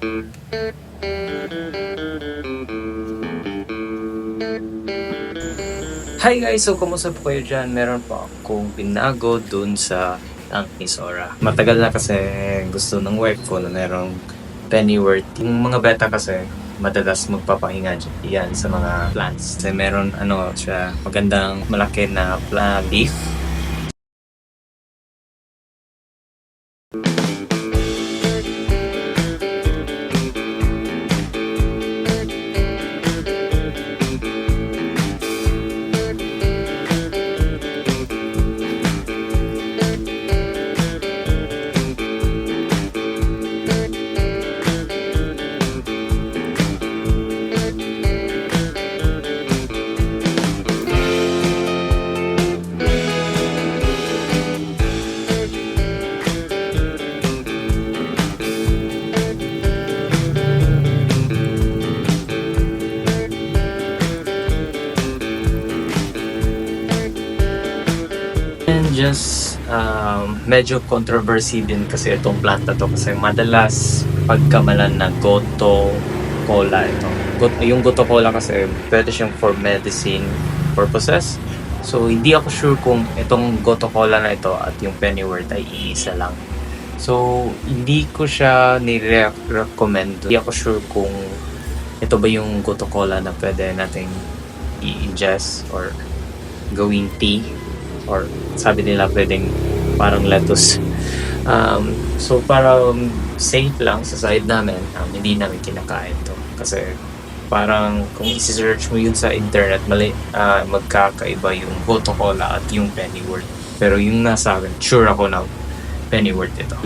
Hi guys! So, kumusta po kayo dyan? Meron po akong binago dun sa ni Sora. Matagal na kasi gusto ng work ko na merong pennyworth. Yung mga beta kasi madalas magpapahinga yan sa mga plants. Kasi meron siya magandang malaki na leaf. And just medyo controversy din kasi itong plant na to kasi madalas pagkamalan na goto cola ito. Yung goto cola kasi pwede siyang for medicine purposes. So hindi ako sure kung itong goto cola na ito at yung pennyworth ay iisa lang. So hindi ko siya ni-recommend. Hindi ako sure kung ito ba yung goto cola na pwede nating i-ingest or gawing tea, or sabi nila pwedeng parang lettuce. So para safe lang sa side namin, hindi namin kinakain to kasi parang kung isi-search mo yun sa internet, magkakaiba yung goto cola at yung pennyworth. Pero yung nasa akin, sure ako na pennyworth ito.